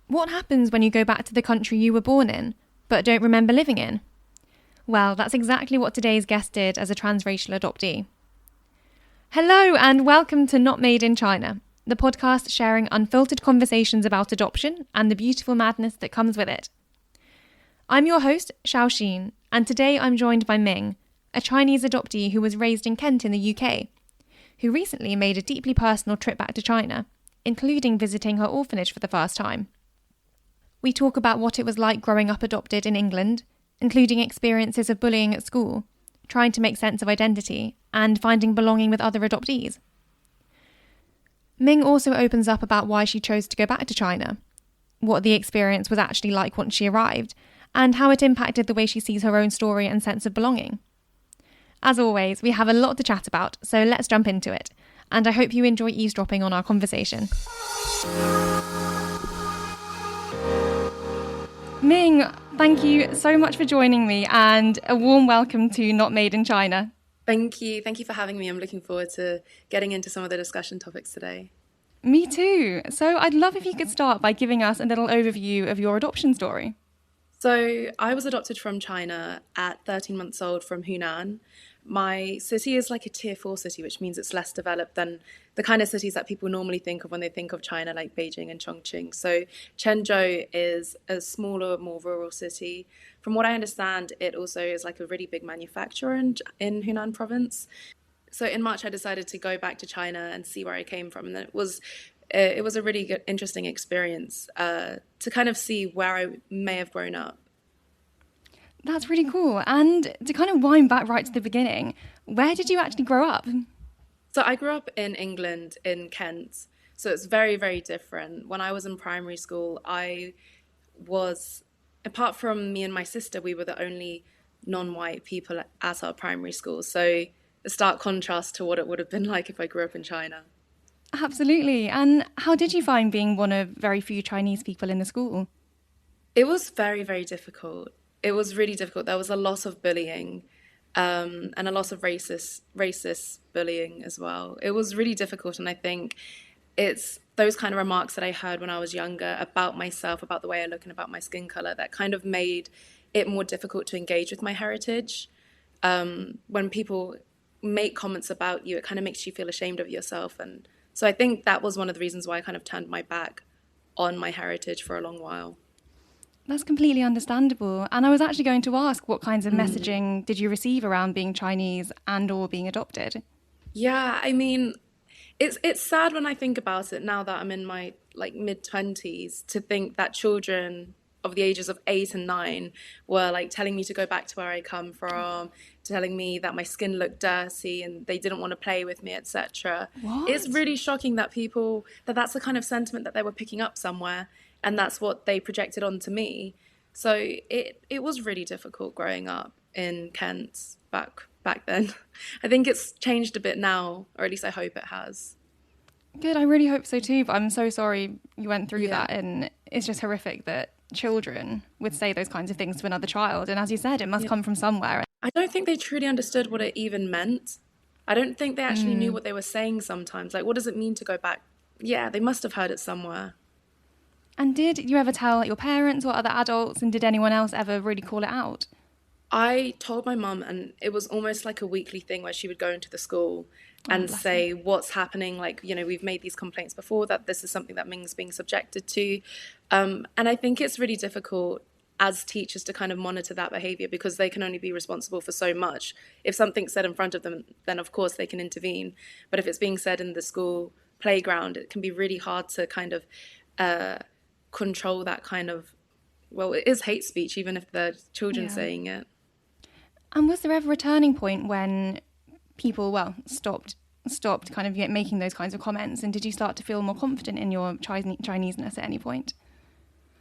What happens when you go back to the country you were born in, but don't remember living in? Well, that's exactly what today's guest did as a transracial adoptee. Hello and welcome to Not Made in China, the podcast sharing unfiltered conversations about adoption and the beautiful madness that comes with it. I'm your host, Shaosheen, and today I'm joined by Ming, a Chinese adoptee who was raised in Kent in the UK, who recently made a deeply personal trip back to China, including visiting her orphanage for the first time. We talk about what it was like growing up adopted in England, including experiences of bullying at school, trying to make sense of identity, and finding belonging with other adoptees. Ming also opens up about why she chose to go back to China, what the experience was actually like once she arrived, and how it impacted the way she sees her own story and sense of belonging. As always, we have a lot to chat about, so let's jump into it, and I hope you enjoy eavesdropping on our conversation. Ming, thank you so much for joining me, and a warm welcome to Not Made in China. Thank you. Thank you for having me. I'm looking forward to getting into some of the discussion topics today. Me too. So I'd love if you could start by giving us a little overview of your adoption story. So I was adopted from China at 13 months old from Hunan. My city is like a tier 4 city, which means it's less developed than the kind of cities that people normally think of when they think of China, like Beijing and Chongqing. So Quanzhou is a smaller, more rural city. From what I understand, it also is like a really big manufacturer in Hunan province. So in March, I decided to go back to China and see where I came from. And it was a really good, interesting experience to kind of see where I may have grown up. That's really cool. And to kind of wind back right to the beginning, where did you actually grow up? So I grew up in England, in Kent. So it's very, very different. When I was in primary school, apart from me and my sister, we were the only non-white people at our primary school. So a stark contrast to what it would have been like if I grew up in China. Absolutely. And how did you find being one of very few Chinese people in the school? It was very, very difficult. It was really difficult. There was a lot of bullying and a lot of racist bullying as well. It was really difficult. And I think it's those kind of remarks that I heard when I was younger about myself, about the way I look and about my skin color, that kind of made it more difficult to engage with my heritage. When people make comments about you, it kind of makes you feel ashamed of yourself. And so I think that was one of the reasons why I kind of turned my back on my heritage for a long while. That's completely understandable. And I was actually going to ask, what kinds of messaging did you receive around being Chinese and or being adopted? Yeah, I mean, it's sad when I think about it now that I'm in my mid-20s to think that children of the ages of 8 and 9 were telling me to go back to where I come from, telling me that my skin looked dirty and they didn't want to play with me, etc. It's really shocking that that's the kind of sentiment that they were picking up somewhere, and that's what they projected onto me. So it was really difficult growing up in Kent back then. I think it's changed a bit now, or at least I hope it has. Good, I really hope so too, but I'm so sorry you went through that, and it's just horrific that children would say those kinds of things to another child, and as you said, it must come from somewhere. I don't think they truly understood what it even meant. I don't think they actually knew what they were saying sometimes. What does it mean to go back? Yeah, they must have heard it somewhere. And did you ever tell your parents or other adults, and did anyone else ever really call it out? I told my mum, and it was almost like a weekly thing where she would go into the school and say, what's happening? We've made these complaints before, that this is something that Ming's being subjected to. And I think it's really difficult as teachers to kind of monitor that behavior, because they can only be responsible for so much. If something's said in front of them, then of course they can intervene. But if it's being said in the school playground, it can be really hard to kind of control that kind of, it is hate speech, even if the children saying it. And was there ever a turning point when people, stopped kind of making those kinds of comments? And did you start to feel more confident in your Chineseness at any point?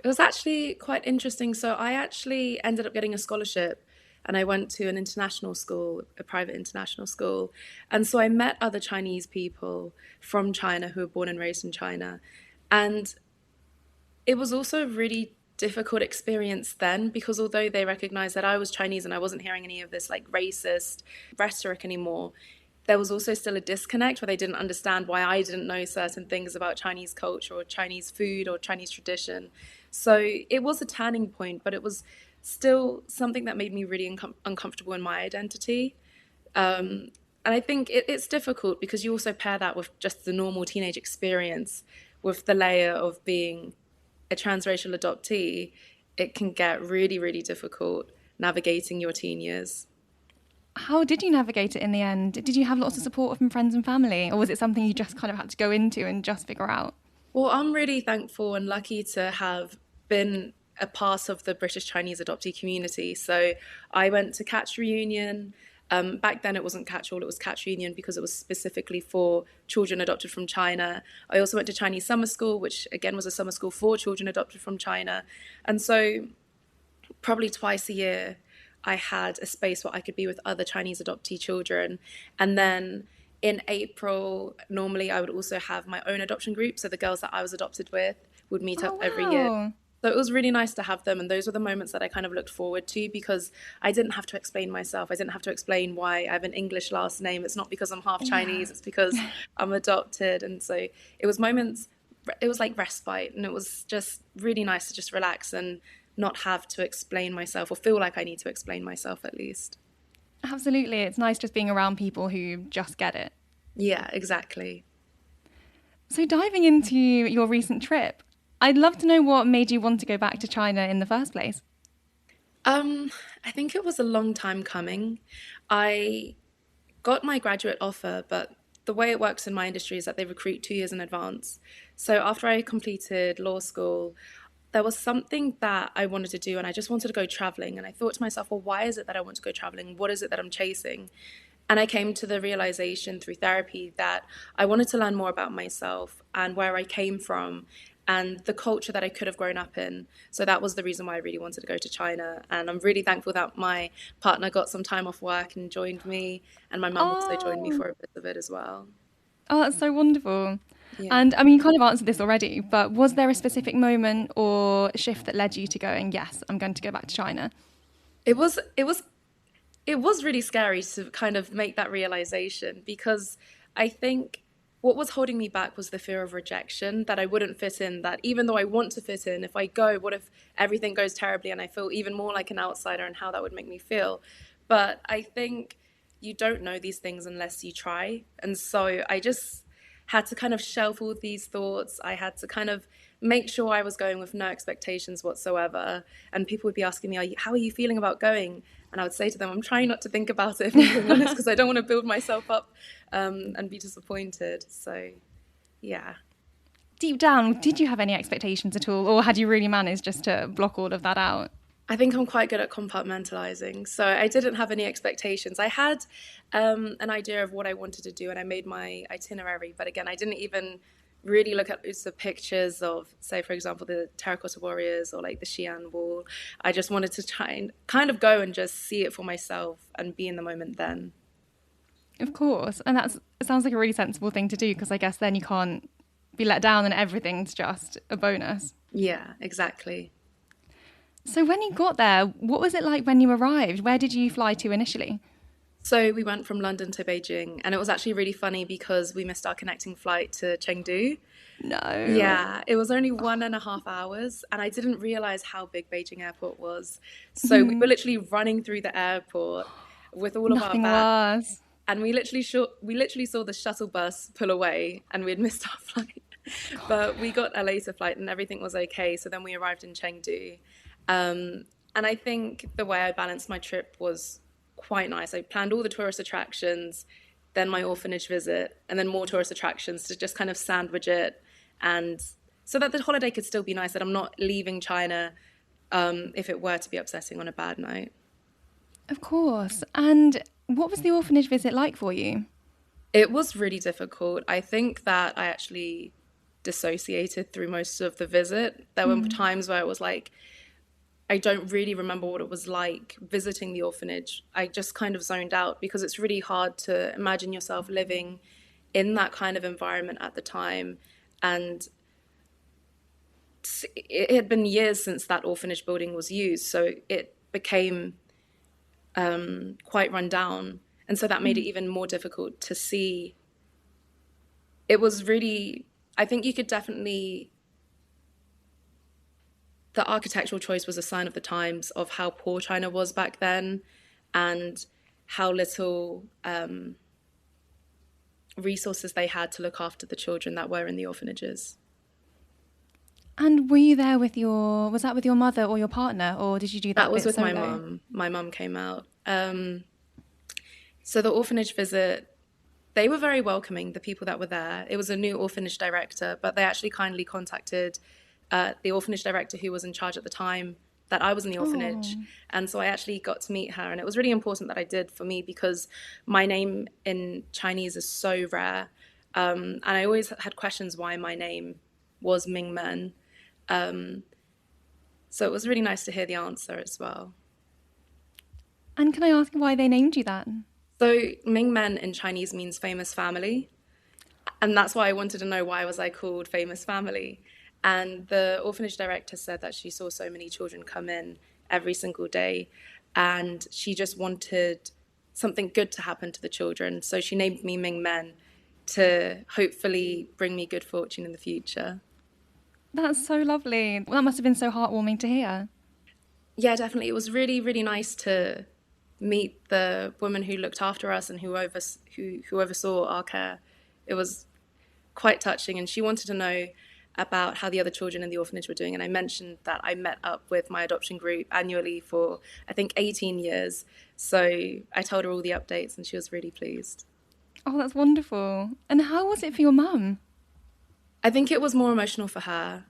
It was actually quite interesting. So I actually ended up getting a scholarship, and I went to an international school, a private international school. And so I met other Chinese people from China who were born and raised in China. And it was also a really difficult experience then, because although they recognized that I was Chinese and I wasn't hearing any of this racist rhetoric anymore, there was also still a disconnect where they didn't understand why I didn't know certain things about Chinese culture or Chinese food or Chinese tradition. So it was a turning point, but it was still something that made me really uncomfortable in my identity. And I think it's difficult because you also pair that with just the normal teenage experience with the layer of being a transracial adoptee. It can get really, really difficult navigating your teen years. How did you navigate it in the end? Did you have lots of support from friends and family, or was it something you just kind of had to go into and just figure out? Well, I'm really thankful and lucky to have been a part of the British Chinese adoptee community. So I went to Catch Reunion. Back then it wasn't Catch All, it was Catch Reunion because it was specifically for children adopted from China. I also went to Chinese summer school, which again was a summer school for children adopted from China. And so probably twice a year, I had a space where I could be with other Chinese adoptee children. And then in April, normally I would also have my own adoption group. So the girls that I was adopted with would meet Oh, up every year. wow. So it was really nice to have them. And those were the moments that I kind of looked forward to because I didn't have to explain myself. I didn't have to explain why I have an English last name. It's not because I'm half Yeah. Chinese, it's because I'm adopted. And so it was moments, it was like respite. And it was just really nice to just relax and not have to explain myself or feel like I need to explain myself at least. Absolutely. It's nice just being around people who just get it. Yeah, exactly. So, diving into your recent trip, I'd love to know what made you want to go back to China in the first place. I think it was a long time coming. I got my graduate offer, but the way it works in my industry is that they recruit 2 years in advance. So after I completed law school, there was something that I wanted to do and I just wanted to go traveling. And I thought to myself, well, why is it that I want to go traveling? What is it that I'm chasing? And I came to the realization through therapy that I wanted to learn more about myself and where I came from and the culture that I could have grown up in. So that was the reason why I really wanted to go to China. And I'm really thankful that my partner got some time off work and joined me. And my mum also joined me Oh, for a bit of it as well. oh, that's so wonderful. Yeah. And I mean, you kind of answered this already, but was there a specific moment or shift that led you to going, yes, I'm going to go back to China? It was it was it was really scary to kind of make that realization because I think what was holding me back was the fear of rejection, that I wouldn't fit in, that even though I want to fit in, if I go, what if everything goes terribly and I feel even more like an outsider and how that would make me feel. But I think you don't know these things unless you try. And so I just had to kind of shelf all these thoughts. I had to kind of make sure I was going with no expectations whatsoever. And people would be asking me, how are you feeling about going? And I would say to them, I'm trying not to think about it, if I'm being honest, because I don't want to build myself up and be disappointed. So, yeah. Deep down, did you have any expectations at all, or had you really managed just to block all of that out? I think I'm quite good at compartmentalizing. So I didn't have any expectations. I had an idea of what I wanted to do and I made my itinerary. But again, I didn't even really look at the pictures of, say, for example, the terracotta warriors or like the Xi'an wall. I just wanted to try and kind of go and just see it for myself and be in the moment then. Of course. And it sounds like a really sensible thing to do because I guess then you can't be let down and everything's just a bonus. Yeah, exactly. So when you got there, what was it like when you arrived? Where did you fly to initially? So we went from London to Beijing, and it was actually really funny because we missed our connecting flight to Chengdu. No. Yeah, it was only 1.5 hours, and I didn't realize how big Beijing Airport was. So we were literally running through the airport with all of our Nothing bags, worse. and we literally saw the shuttle bus pull away, and we had missed our flight. But we got a later flight, and everything was okay. So then we arrived in Chengdu. And I think the way I balanced my trip was quite nice. I planned all the tourist attractions, then my orphanage visit, and then more tourist attractions to just kind of sandwich it. And so that the holiday could still be nice, that I'm not leaving China if it were to be upsetting on a bad night. Of course. And what was the orphanage visit like for you? It was really difficult. I think that I actually dissociated through most of the visit. There were times where it was like, I don't really remember what it was like visiting the orphanage. I just kind of zoned out because it's really hard to imagine yourself living in that kind of environment at the time. And it had been years since that orphanage building was used, so it became quite run down. And so that made it even more difficult to see. It was really, I think you could definitely, the architectural choice was a sign of the times of how poor China was back then and how little resources they had to look after the children that were in the orphanages. And were you there with was that with your mother or your partner, or did you do that That was bit with solo? my mum. My mum came out. So the orphanage visit, they were very welcoming, the people that were there. It was a new orphanage director, but they actually kindly contacted the orphanage director who was in charge at the time that I was in the orphanage. Oh, And so I actually got to meet her. And it was really important that I did for me because my name in Chinese is so rare. And I always had questions why my name was Ming Men. So it was really nice to hear the answer as well. and can I ask why they named you that? So Ming Men in Chinese means famous family. And that's why I wanted to know, why was I called famous family? And the orphanage director said that she saw so many children come in every single day and she just wanted something good to happen to the children. So she named me Ming Men to hopefully bring me good fortune in the future. That's so lovely. Well, that must have been so heartwarming to hear. Yeah, definitely. It was really, really nice to meet the woman who looked after us and who oversaw our care. It was quite touching, and she wanted to know about how the other children in the orphanage were doing. And I mentioned that I met up with my adoption group annually for, I think, 18 years. So I told her all the updates, and she was really pleased. Oh, that's wonderful. And how was it for your mum? I think it was more emotional for her.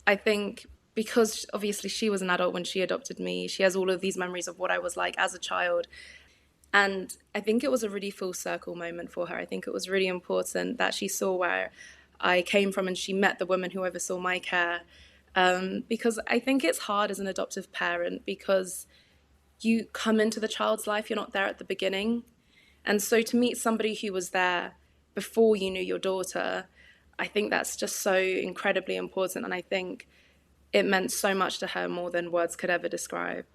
I think because obviously she was an adult when she adopted me, she has all of these memories of what I was like as a child. And I think it was a really full circle moment for her. I think it was really important that she saw where I came from and she met the woman who oversaw my care. Because I think it's hard as an adoptive parent because you come into the child's life, you're not there at the beginning. And so to meet somebody who was there before you knew your daughter, I think that's just so incredibly important. And I think it meant so much to her, more than words could ever describe.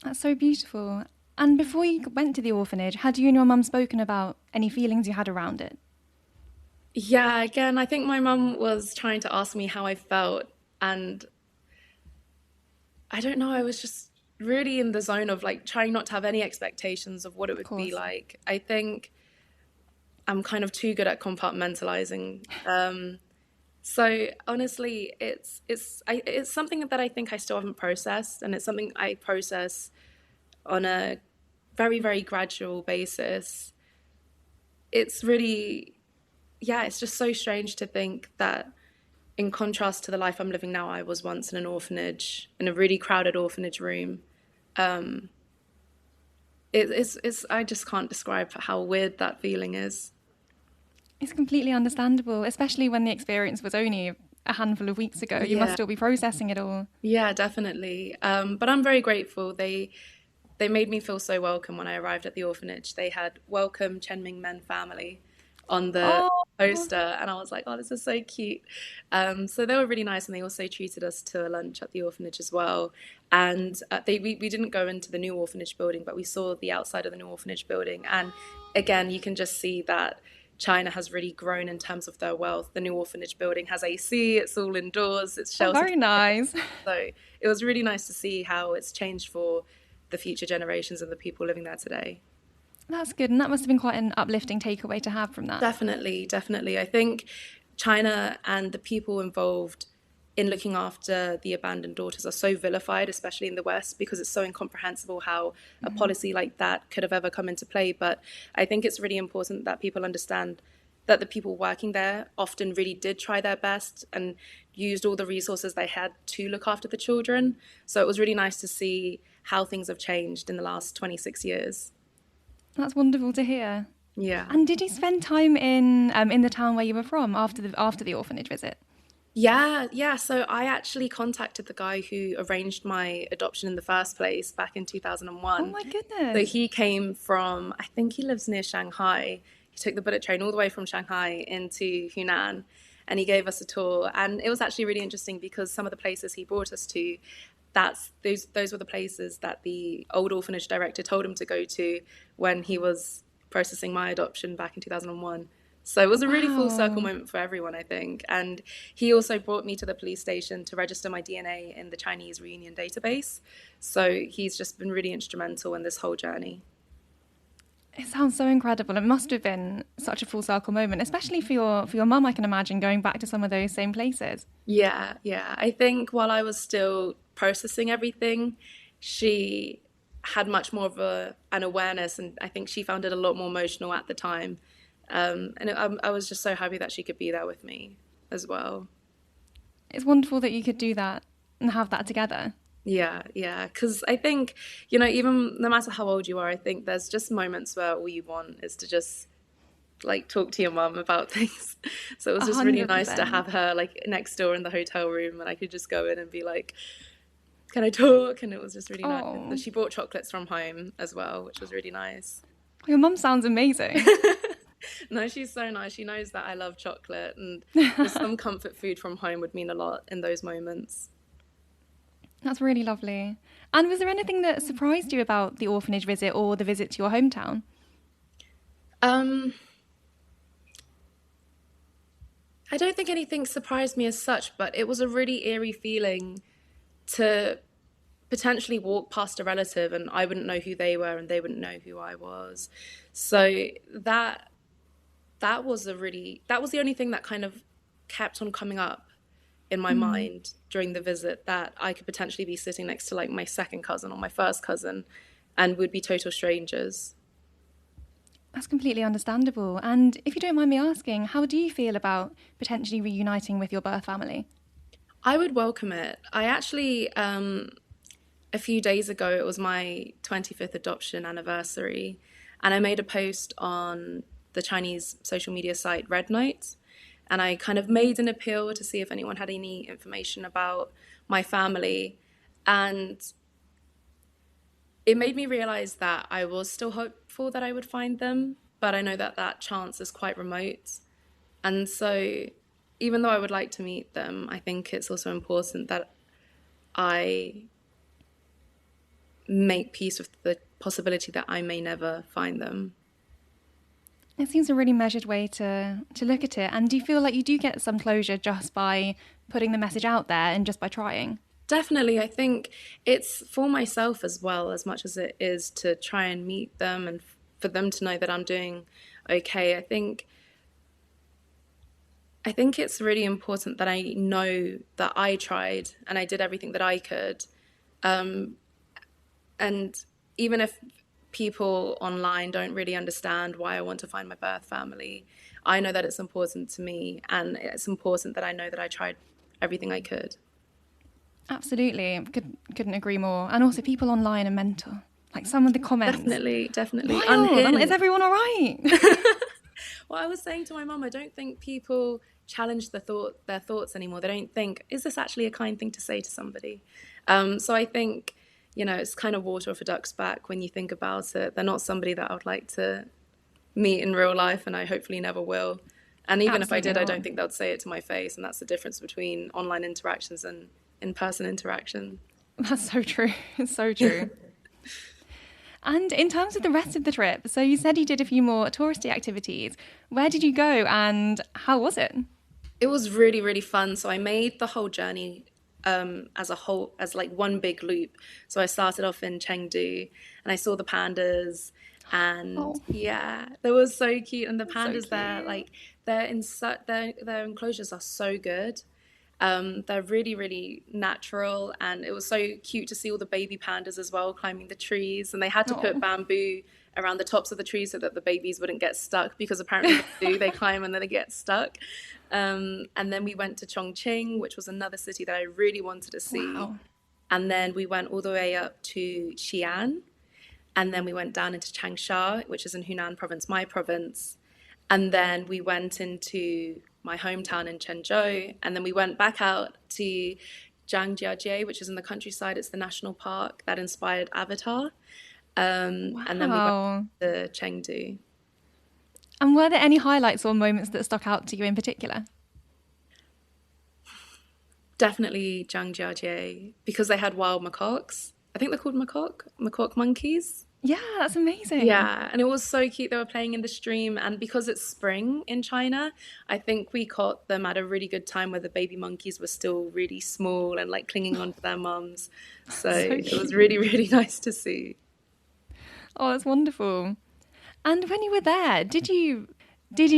That's so beautiful. And before you went to the orphanage, had you and your mum spoken about any feelings you had around it? Yeah, again, I think my mum was trying to ask me how I felt. And I don't know, I was just really in the zone of like trying not to have any expectations of what it Of would be course. like. I think I'm kind of too good at compartmentalizing. So honestly, it's something that I think I still haven't processed, and it's something I process on a very, very gradual basis. It's really, yeah, it's just so strange to think that in contrast to the life I'm living now, I was once in an orphanage, in a really crowded orphanage room. It's I just can't describe how weird that feeling is. It's completely understandable, especially when the experience was only a handful of weeks ago. You must Yeah, still be processing it all. yeah, definitely. But I'm very grateful. They made me feel so welcome when I arrived at the orphanage. They had "Welcome Chen Ming Men Family" on the Oh, poster, and I was like, "Oh, this is so cute." So they were really nice, and they also treated us to a lunch at the orphanage as well. And we didn't go into the new orphanage building, but we saw the outside of the new orphanage building, and again, you can just see that China has really grown in terms of their wealth. The new orphanage building has AC, it's all indoors, it's oh, sheltered. very nice. So it was really nice to see how it's changed for the future generations and the people living there today. That's good. And that must have been quite an uplifting takeaway to have from that. Definitely, definitely. I think China and the people involved in looking after the abandoned daughters are so vilified, especially in the West, because it's so incomprehensible how a policy like that could have ever come into play. But I think it's really important that people understand that the people working there often really did try their best and used all the resources they had to look after the children. So it was really nice to see how things have changed in the last 26 years. That's wonderful to hear. Yeah. And did you spend time in the town where you were from after the orphanage visit? Yeah, yeah. So I actually contacted the guy who arranged my adoption in the first place back in Oh 2001. my So goodness. he came from, I think he lives near Shanghai. He took the bullet train all the way from Shanghai into Hunan. and he gave us a tour. And it was actually really interesting because some of the places he brought us to, those were the places that the old orphanage director told him to go to when he was processing my adoption back in 2001. So it was a really full circle Wow. moment for everyone, I think. And he also brought me to the police station to register my DNA in the Chinese reunion database. So he's just been really instrumental in this whole journey. It sounds so incredible. It must have been such a full circle moment, especially for your mum, I can imagine, going back to some of those same places. Yeah, yeah. I think while I was still processing everything, she had much more of an awareness, and I think she found it a lot more emotional at the time. I was just so happy that she could be there with me as well. It's wonderful that you could do that and have that together. Yeah, yeah. Because I think, even no matter how old you are, I think there's just moments where all you want is to just like talk to your mum about things. So it was just really nice to 100%. have her like next door in the hotel room, and I could just go in and be like, "Can I talk?" And it was just really nice. Oh, And she brought chocolates from home as well, which was really nice. your mum sounds amazing. No, she's so nice. She knows that I love chocolate, and just some comfort food from home would mean a lot in those moments. That's really lovely. And was there anything that surprised you about the orphanage visit or the visit to your hometown? Um, I don't think anything surprised me as such, but it was a really eerie feeling to potentially walk past a relative and I wouldn't know who they were and they wouldn't know who I was. So that was the only thing that kind of kept on coming up in my mind during the visit, that I could potentially be sitting next to like my second cousin or my first cousin and would be total strangers. That's completely understandable. And if you don't mind me asking, how do you feel about potentially reuniting with your birth family? I would welcome it. I actually, a few days ago, it was my 25th adoption anniversary, and I made a post on the Chinese social media site Red Note, and I kind of made an appeal to see if anyone had any information about my family, and it made me realize that I was still hopeful that I would find them, but I know that that chance is quite remote. And so, even though I would like to meet them, I think it's also important that I make peace with the possibility that I may never find them. It seems a really measured way to look at it. And do you feel like you do get some closure just by putting the message out there and just by trying? Definitely, I think it's for myself as well, as much as it is to try and meet them and for them to know that I'm doing okay. I think it's really important that I know that I tried and I did everything that I could. Um, and even if people online don't really understand why I want to find my birth family, I know that it's important to me, and it's important that I know that I tried everything I could. Absolutely. Couldn't agree more. And also people online are mental. Like some of the comments. Definitely, definitely. Wild. I'm like, is Unhinged. everyone all right? Well, I was saying to my mum, I don't think people challenge their thoughts anymore. They don't think, is this actually a kind thing to say to somebody? So I think, it's kind of water off a duck's back when you think about it. They're not somebody that I would like to meet in real life, and I hopefully never will. And even if I Absolutely did, I not. don't think they'd say it to my face. And that's the difference between online interactions and in-person interaction. That's so true. It's so true. And in terms of the rest of the trip, so you said you did a few more touristy activities. Where did you go and how was it? It was really, really fun. So I made the whole journey as like one big loop. So I started off in Chengdu and I saw the pandas, and Oh, yeah, they were so cute. And the so pandas there, cute. like their enclosures are so good. They're really, really natural, and it was so cute to see all the baby pandas as well climbing the trees. And they had to put Oh, bamboo around the tops of the trees so that the babies wouldn't get stuck, because apparently they do. They climb and then they get stuck. And then we went to Chongqing, which was another city that I really wanted to see. wow. And then we went all the way up to Xi'an, and then we went down into Changsha, which is in Hunan province, my province. And then we went into my hometown in Chenzhou, and then we went back out to Zhangjiajie, which is in the countryside. It's the national park that inspired Avatar. And then we went Wow. to Chengdu. And were there any highlights or moments that stuck out to you in particular? Definitely Zhangjiajie, because they had wild macaques. I think they're called macaque monkeys. Yeah, that's amazing. Yeah, and it was so cute. They were playing in the stream, and because it's spring in China, I think we caught them at a really good time where the baby monkeys were still really small and like clinging onto their mums. So So it was cute. really, really nice to see. Oh, that's wonderful. And when you were there, did you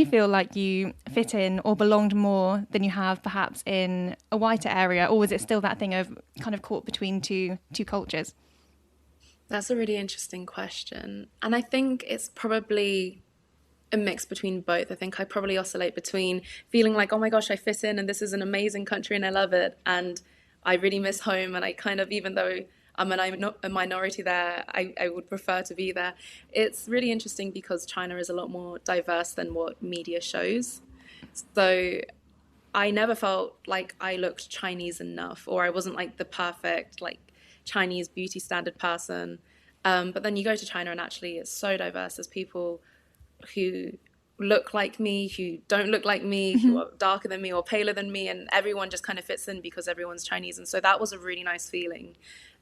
feel like you fit in or belonged more than you have perhaps in a whiter area, or was it still that thing of kind of caught between two cultures? That's a really interesting question. And I think it's probably a mix between both. I think I probably oscillate between feeling like, oh my gosh, I fit in and this is an amazing country and I love it. And I really miss home. And I kind of, even though a minority there, I would prefer to be there. It's really interesting because China is a lot more diverse than what media shows. So I never felt like I looked Chinese enough, or I wasn't like the perfect like Chinese beauty standard person. But then you go to China and actually it's so diverse. There's people who look like me, who don't look like me, who are darker than me or paler than me, and everyone just kind of fits in because everyone's Chinese. And so that was a really nice feeling.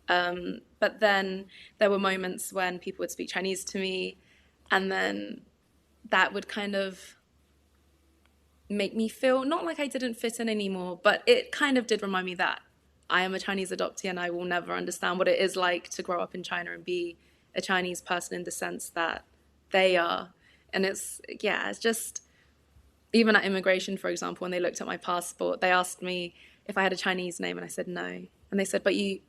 But then there were moments when people would speak Chinese to me, and then that would kind of make me feel not like I didn't fit in anymore, but it kind of did remind me that I am a Chinese adoptee and I will never understand what it is like to grow up in China and be a Chinese person in the sense that they are. And it's just, even at immigration, for example, when they looked at my passport, they asked me if I had a Chinese name and I said no. And they said, but you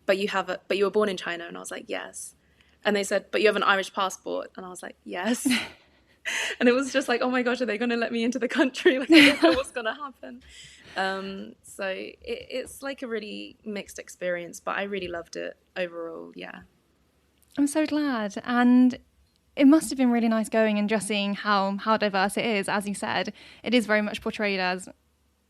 were born in China. And I was like, yes. And they said, but you have an Irish passport. And I was like, yes. And it was just like, oh my gosh, are they going to let me into the country? Like, I don't know what's going to happen. So it's like a really mixed experience, but I really loved it overall. Yeah. I'm so glad. And it must have been really nice going and just seeing how diverse it is. As you said, it is very much portrayed as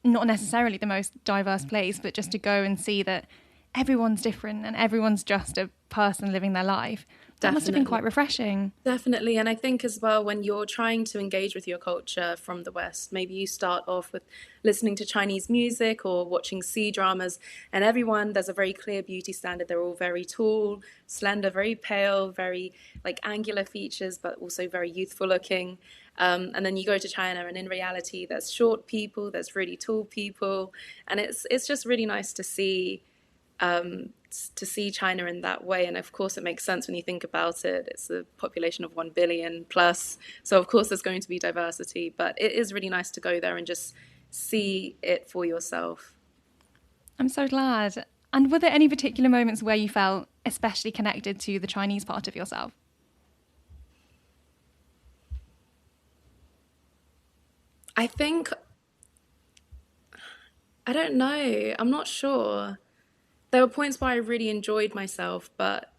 not necessarily the most diverse place, but just to go and see that everyone's different and everyone's just a person living their life. That must have been quite refreshing. Definitely. And I think as well, when you're trying to engage with your culture from the West, maybe you start off with listening to Chinese music or watching C-dramas, and there's a very clear beauty standard. They're all very tall, slender, very pale, very like angular features, but also very youthful looking. And then you go to China, and in reality, there's short people, there's really tall people. And it's just really nice to see China in that way. And of course, it makes sense when you think about it. It's a population of 1 billion plus. So of course, there's going to be diversity, but it is really nice to go there and just see it for yourself. I'm so glad. And were there any particular moments where you felt especially connected to the Chinese part of yourself? I think, I don't know. I'm not sure. There were points where I really enjoyed myself, but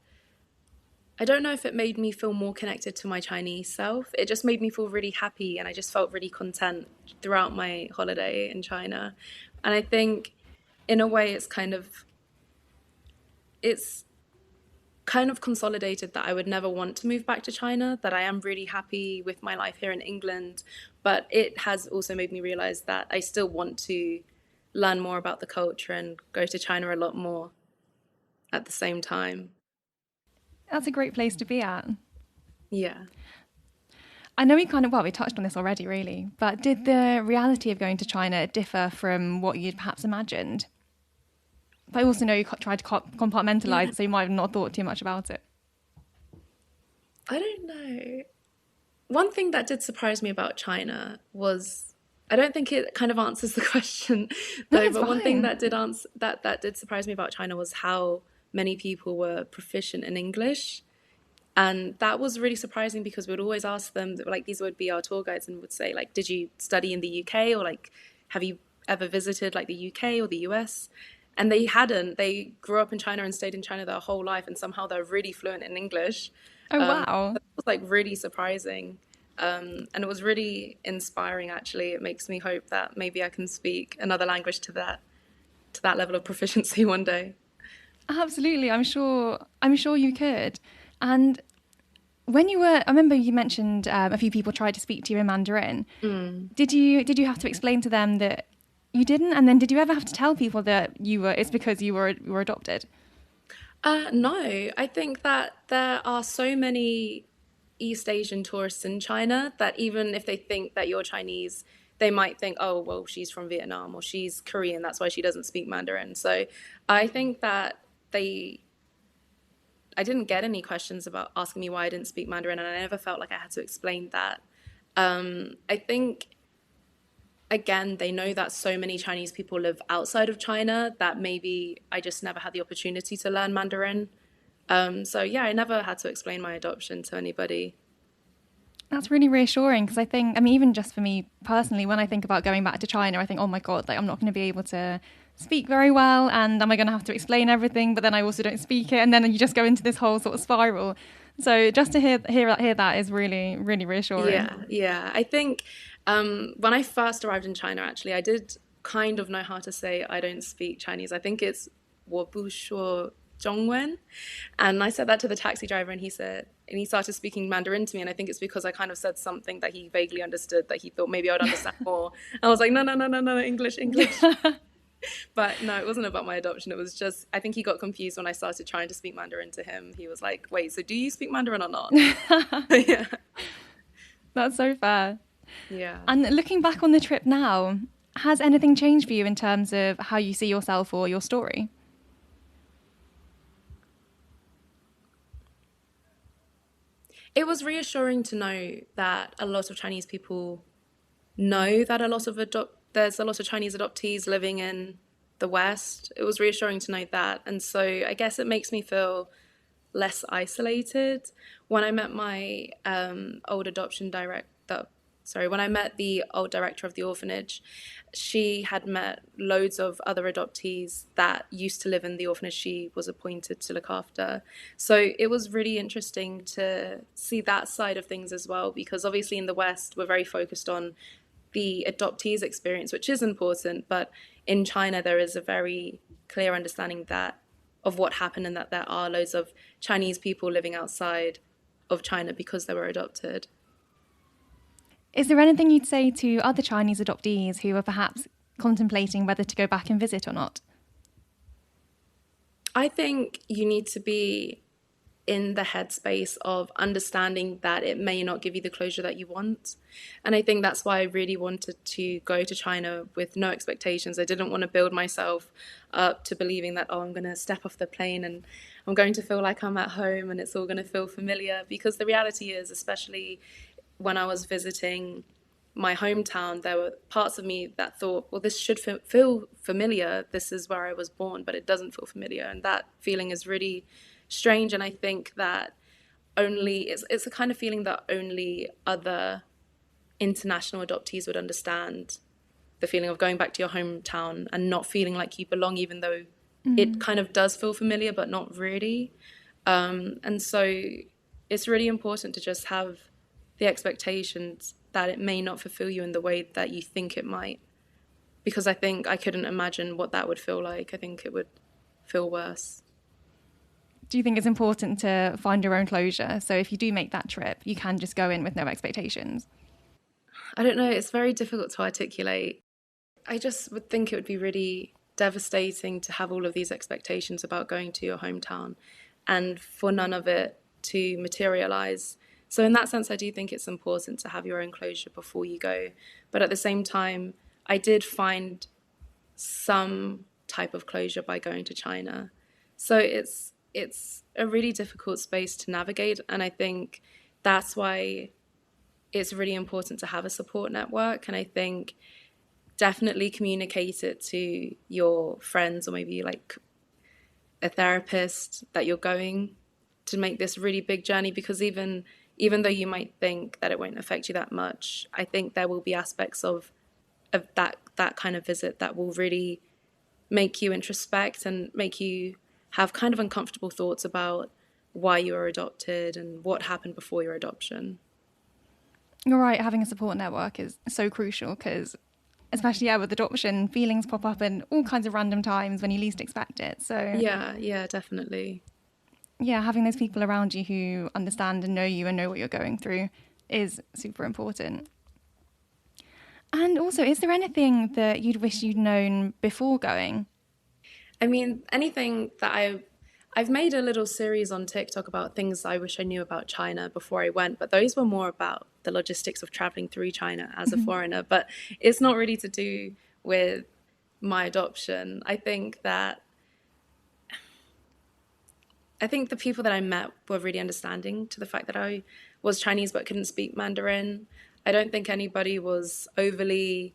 I don't know if it made me feel more connected to my Chinese self. It just made me feel really happy, and I just felt really content throughout my holiday in China. And I think in a way it's kind of consolidated that I would never want to move back to China, that I am really happy with my life here in England, but it has also made me realize that I still want to learn more about the culture and go to China a lot more at the same time. That's a great place to be at. Yeah. I know we touched on this already, really, but did the reality of going to China differ from what you'd perhaps imagined? But I also know you tried to compartmentalise it, so you might have not thought too much about it. I don't know. One thing that did surprise me about China was, I don't think it kind of answers the question, though, but one thing that did surprise me about China was how many people were proficient in English. And that was really surprising because we'd always ask them, like, these would be our tour guides and would say, like, did you study in the UK, or like, have you ever visited like the UK or the US? And they hadn't. They grew up in China and stayed in China their whole life, and somehow they're really fluent in English. Oh, wow. That was like really surprising. And it was really inspiring, actually. It makes me hope that maybe I can speak another language to that level of proficiency one day. Absolutely. I'm sure you could. And I remember you mentioned a few people tried to speak to you in Mandarin. Did you have to explain to them that You didn't? And then did you ever have to tell people that it's because you were adopted? No, I think that there are so many East Asian tourists in China that even if they think that you're Chinese, they might think, oh, well, she's from Vietnam or she's Korean, that's why she doesn't speak Mandarin. So I think that I didn't get any questions about asking me why I didn't speak Mandarin, and I never felt like I had to explain that. I think, again, they know that so many Chinese people live outside of China that maybe I just never had the opportunity to learn Mandarin. So yeah, I never had to explain my adoption to anybody. That's really reassuring because I mean, even just for me personally, when I think about going back to China, I think, oh my God, like I'm not going to be able to speak very well, and am I going to have to explain everything? But then I also don't speak it, and then you just go into this whole sort of spiral. So just to hear that is really, really reassuring. Yeah, yeah. I think when I first arrived in China, actually, I did kind of know how to say I don't speak Chinese. I think it's 我不说中文. And I said that to the taxi driver, and he started speaking Mandarin to me. And I think it's because I kind of said something that he vaguely understood that he thought maybe I would understand more. I was like, no, no, no, no, no, English, English. But no, it wasn't about my adoption. It was just, I think he got confused when I started trying to speak Mandarin to him. He was like, wait, so do you speak Mandarin or not? Yeah. That's so fair. Yeah. And looking back on the trip now, has anything changed for you in terms of how you see yourself or your story? It was reassuring to know that a lot of Chinese people know that there's a lot of Chinese adoptees living in the West. It was reassuring to know that. And so I guess it makes me feel less isolated. When I met my old adoption director, sorry, when I met the old director of the orphanage, she had met loads of other adoptees that used to live in the orphanage she was appointed to look after. So it was really interesting to see that side of things as well, because obviously in the West, we're very focused on the adoptees' experience, which is important, but in China, there is a very clear understanding that of what happened and that there are loads of Chinese people living outside of China because they were adopted. Is there anything you'd say to other Chinese adoptees who are perhaps contemplating whether to go back and visit or not? I think you need to be in the headspace of understanding that it may not give you the closure that you want. And I think that's why I really wanted to go to China with no expectations. I didn't want to build myself up to believing that, oh, I'm going to step off the plane and I'm going to feel like I'm at home and it's all going to feel familiar. Because the reality is, especially when I was visiting my hometown, there were parts of me that thought, well, this should feel familiar. This is where I was born, but it doesn't feel familiar. And that feeling is really strange. And I think that it's a kind of feeling that only other international adoptees would understand, the feeling of going back to your hometown and not feeling like you belong, even though it kind of does feel familiar, but not really. And so it's really important to just have the expectations that it may not fulfill you in the way that you think it might. Because I think I couldn't imagine what that would feel like. I think it would feel worse. Do you think it's important to find your own closure? So if you do make that trip, you can just go in with no expectations? I don't know. It's very difficult to articulate. I just would think it would be really devastating to have all of these expectations about going to your hometown and for none of it to materialize. So in that sense, I do think it's important to have your own closure before you go. But at the same time, I did find some type of closure by going to China. So it's a really difficult space to navigate. And I think that's why it's really important to have a support network. And I think definitely communicate it to your friends or maybe like a therapist that you're going to make this really big journey, because even though you might think that it won't affect you that much, I think there will be aspects of that kind of visit that will really make you introspect and make you have kind of uncomfortable thoughts about why you were adopted and what happened before your adoption. You're right, having a support network is so crucial because, especially with adoption, feelings pop up in all kinds of random times when you least expect it. So yeah, definitely. Yeah, having those people around you who understand and know you and know what you're going through is super important. And also, is there anything that you'd wish you'd known before going? I mean, anything that I've made a little series on TikTok about things I wish I knew about China before I went, but those were more about the logistics of traveling through China as a foreigner. But it's not really to do with my adoption. I think the people that I met were really understanding to the fact that I was Chinese but couldn't speak Mandarin. I don't think anybody was overly,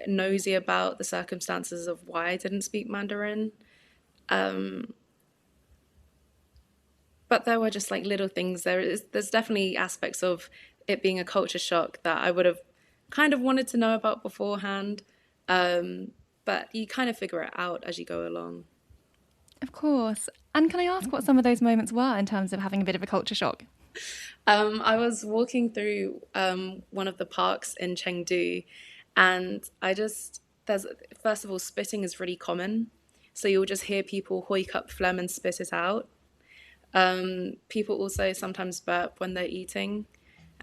nosy about the circumstances of why I didn't speak Mandarin. But there were just like little things. There's definitely aspects of it being a culture shock that I would have kind of wanted to know about beforehand. But you kind of figure it out as you go along. Of course. And can I ask what some of those moments were in terms of having a bit of a culture shock? I was walking through one of the parks in Chengdu, and there's, first of all, spitting is really common. So you'll just hear people hoik up phlegm and spit it out. People also sometimes burp when they're eating.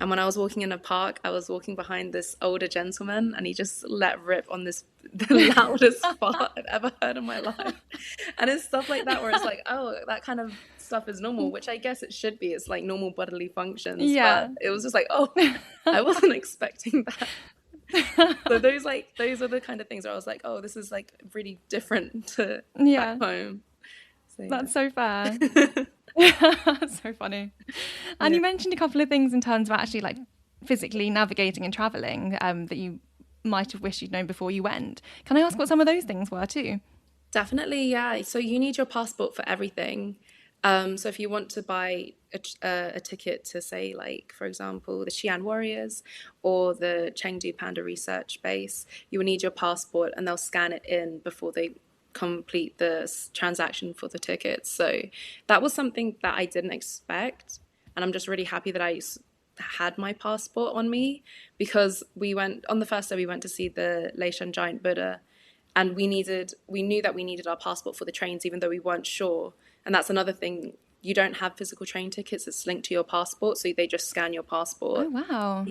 And when I was walking in a park, I was walking behind this older gentleman, and he just let rip on the loudest fart I've ever heard in my life. And it's stuff like that where it's like, oh, that kind of stuff is normal, which I guess it should be. It's like normal bodily functions. Yeah. But it was just like, oh, I wasn't expecting that. So those are the kind of things where I was like, oh, this is like really different to back home. So, yeah. That's so fair. So funny. And you mentioned a couple of things in terms of actually like physically navigating and traveling that you might have wished you'd known before you went. Can I ask what some of those things were too? Definitely, yeah. So you need your passport for everything. So if you want to buy a ticket to, say, like, for example, the Xi'an Warriors or the Chengdu Panda Research Base, you will need your passport, and they'll scan it in before they complete the transaction for the tickets. So that was something that I didn't expect, and I'm just really happy that I had my passport on me, because on the first day we went to see the Leishan giant Buddha, and we knew that we needed our passport for the trains, even though we weren't sure. And that's another thing. You don't have physical train tickets. It's linked to your passport, so they just scan your passport. Oh, wow.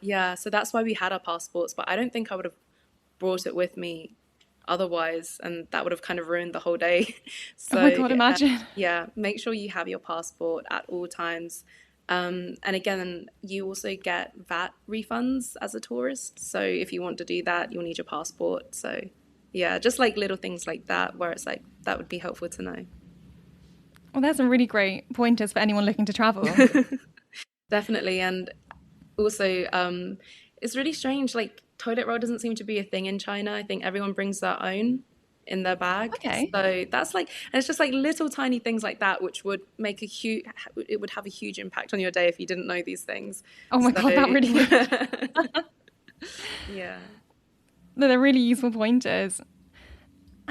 Yeah. So that's why we had our passports, but I don't think I would have brought it with me otherwise, and that would have kind of ruined the whole day. So, oh my God, imagine. Yeah, make sure you have your passport at all times. And again, you also get VAT refunds as a tourist. So if you want to do that, you'll need your passport. So yeah, just like little things like that, where it's like, that would be helpful to know. Well, there's some really great pointers for anyone looking to travel. Definitely. And also, it's really strange. Like, toilet roll doesn't seem to be a thing in China. I think everyone brings their own in their bag. Okay. So that's like, and it's just like little tiny things like that, which would make it would have a huge impact on your day if you didn't know these things. Oh my God, that really would. Yeah. No, they're really useful pointers.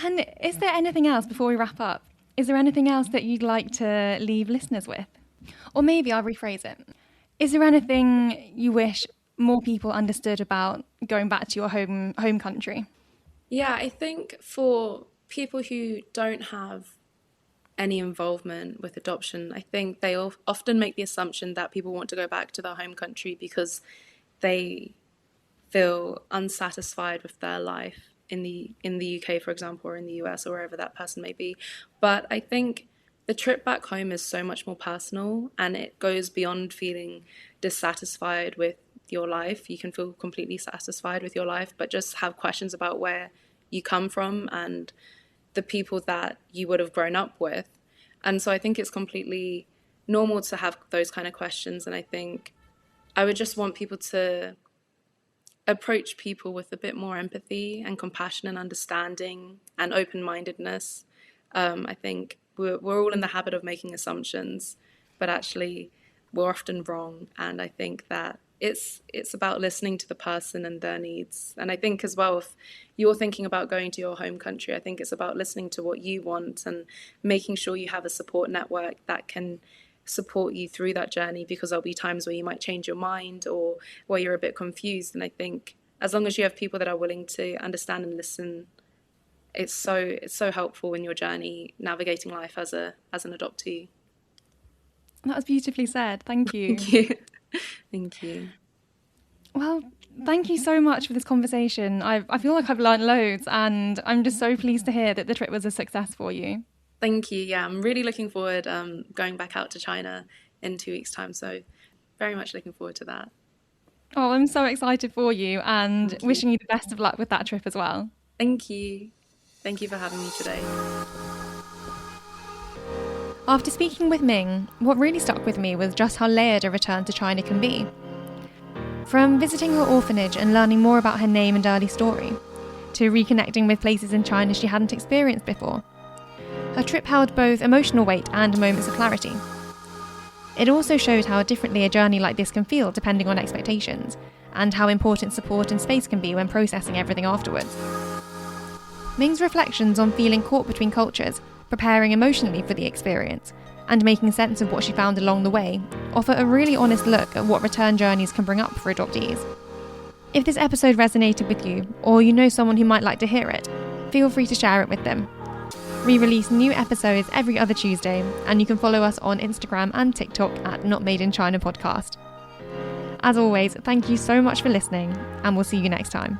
And is there anything else before we wrap up? Is there anything else that you'd like to leave listeners with? Or maybe I'll rephrase it. Is there anything you wish more people understood about going back to your home country? Yeah, I think for people who don't have any involvement with adoption, I think they often make the assumption that people want to go back to their home country because they feel unsatisfied with their life in the UK, for example, or in the US, or wherever that person may be. But I think the trip back home is so much more personal, and it goes beyond feeling dissatisfied with your life. You can feel completely satisfied with your life, but just have questions about where you come from and the people that you would have grown up with. And so I think it's completely normal to have those kind of questions. And I think I would just want people to approach people with a bit more empathy and compassion and understanding and open-mindedness. I think we're all in the habit of making assumptions, but actually we're often wrong. And I think that it's about listening to the person and their needs. And I think as well, if you're thinking about going to your home country, I think it's about listening to what you want and making sure you have a support network that can support you through that journey, because there'll be times where you might change your mind or where you're a bit confused. And I think as long as you have people that are willing to understand and listen, it's so helpful in your journey navigating life as an adoptee. That was beautifully said. Thank you. Thank you. Thank you. Well, thank you so much for this conversation. I feel like I've learned loads, and I'm just so pleased to hear that the trip was a success for you. Thank you. Yeah, I'm really looking forward going back out to China in 2 weeks' time. So very much looking forward to that. Oh, I'm so excited for you and Thank you. wishing you the best of luck with that trip as well. Thank you. Thank you for having me today. After speaking with Ming, what really stuck with me was just how layered a return to China can be. From visiting her orphanage and learning more about her name and early story, to reconnecting with places in China she hadn't experienced before, her trip held both emotional weight and moments of clarity. It also showed how differently a journey like this can feel depending on expectations, and how important support and space can be when processing everything afterwards. Ming's reflections on feeling caught between cultures, preparing emotionally for the experience, and making sense of what she found along the way offer a really honest look at what return journeys can bring up for adoptees. If this episode resonated with you, or you know someone who might like to hear it, feel free to share it with them. We release new episodes every other Tuesday, and you can follow us on Instagram and TikTok at Not Made in China Podcast. As always, thank you so much for listening, and we'll see you next time.